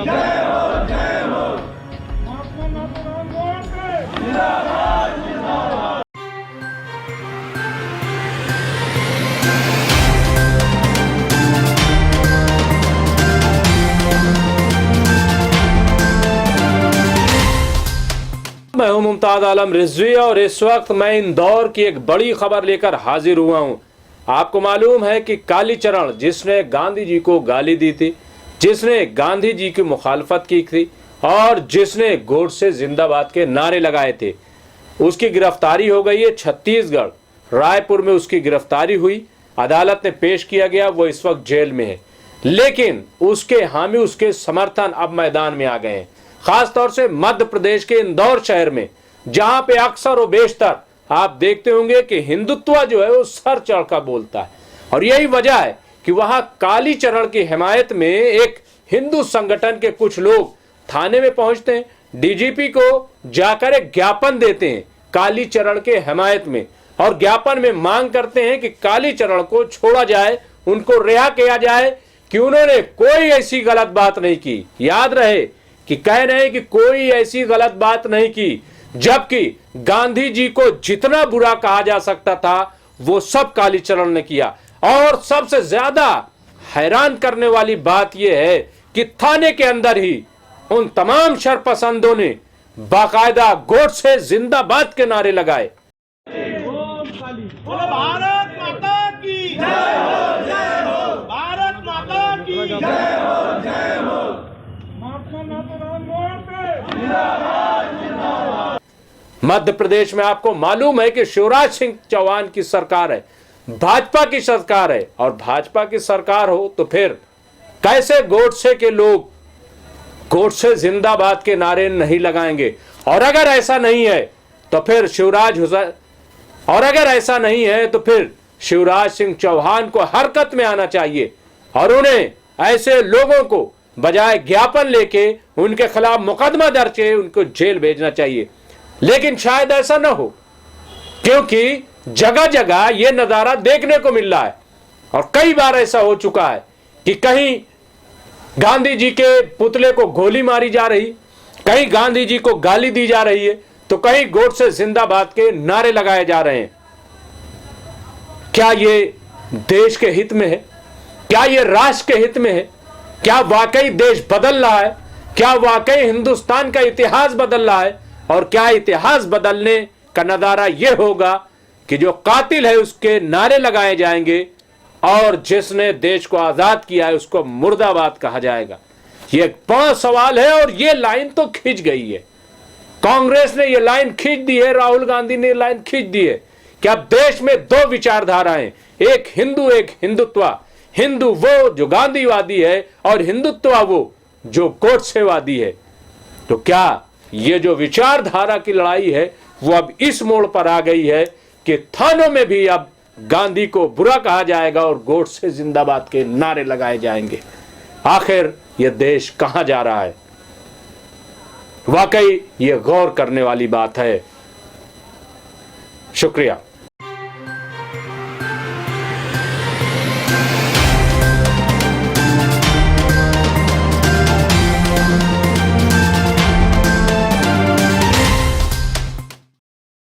मैं हूं मुमताज आलम रिजवी और इस वक्त मैं इंदौर की एक बड़ी खबर लेकर हाजिर हुआ हूं। आपको मालूम है कि कालीचरण जिसने गांधी जी को गाली दी थी, जिसने गांधी जी की मुखालफत की थी और जिसने गोडसे जिंदाबाद के नारे लगाए थे, उसकी गिरफ्तारी हो गई है। छत्तीसगढ़ रायपुर में उसकी गिरफ्तारी हुई, अदालत ने पेश किया गया, वो इस वक्त जेल में है। लेकिन उसके हामी, उसके समर्थन अब मैदान में आ गए हैं, खासतौर से मध्य प्रदेश के इंदौर शहर में, जहां पे अक्सर और बेशतर आप देखते होंगे कि हिंदुत्व जो है वो सर चढ़कर बोलता है। और यही वजह है कि वहां कालीचरण की हिमायत में एक हिंदू संगठन के कुछ लोग थाने में पहुंचते हैं, डीजीपी को जाकर एक ज्ञापन देते हैं कालीचरण के हिमायत में, और ज्ञापन में मांग करते हैं कि कालीचरण को छोड़ा जाए, उनको रिहा किया जाए कि उन्होंने कोई ऐसी गलत बात नहीं की। याद रहे कि कह रहे हैं कि कोई ऐसी गलत बात नहीं की, जबकि गांधी जी को जितना बुरा कहा जा सकता था वो सब कालीचरण ने किया। और सबसे ज्यादा हैरान करने वाली बात यह है कि थाने के अंदर ही उन तमाम शरपसंदों ने बाकायदा गोडसे जिंदाबाद के नारे लगाए। भारत माता की जय हो, जय हो। भारत माता की जय हो, जय हो। मध्य प्रदेश में आपको मालूम है कि शिवराज सिंह चौहान की सरकार है, भाजपा की सरकार है, और भाजपा की सरकार हो तो फिर कैसे गोडसे के लोग गोडसे जिंदाबाद के नारे नहीं लगाएंगे? और अगर ऐसा नहीं है तो फिर शिवराज सिंह चौहान को हरकत में आना चाहिए और उन्हें ऐसे लोगों को बजाय ज्ञापन लेके उनके खिलाफ मुकदमा दर्ज है, उनको जेल भेजना चाहिए। लेकिन शायद ऐसा न हो, क्योंकि जगह जगह यह नजारा देखने को मिल रहा है और कई बार ऐसा हो चुका है कि कहीं गांधी जी के पुतले को गोली मारी जा रही, कहीं गांधी जी को गाली दी जा रही है, तो कहीं गोडसे जिंदाबाद के नारे लगाए जा रहे हैं। क्या ये देश के हित में है? क्या ये राष्ट्र के हित में है? क्या वाकई देश बदल रहा है? क्या वाकई हिंदुस्तान का इतिहास बदल रहा है? और क्या इतिहास बदलने का नजारा यह होगा कि जो कातिल है उसके नारे लगाए जाएंगे और जिसने देश को आजाद किया है उसको मुर्दाबाद कहा जाएगा? ये बड़ा सवाल है और ये लाइन तो खींच गई है। कांग्रेस ने ये लाइन खींच दी है, राहुल गांधी ने लाइन खींच दी है कि अब देश में दो विचारधाराएं, एक हिंदू एक हिंदुत्व। हिंदू वो जो गांधीवादी है और हिंदुत्व वो जो गोडसेवादी है। तो क्या ये जो विचारधारा की लड़ाई है वो अब इस मोड़ पर आ गई है कि थानों में भी अब गांधी को बुरा कहा जाएगा और गोडसे जिंदाबाद के नारे लगाए जाएंगे? आखिर यह देश कहां जा रहा है? वाकई ये गौर करने वाली बात है। शुक्रिया।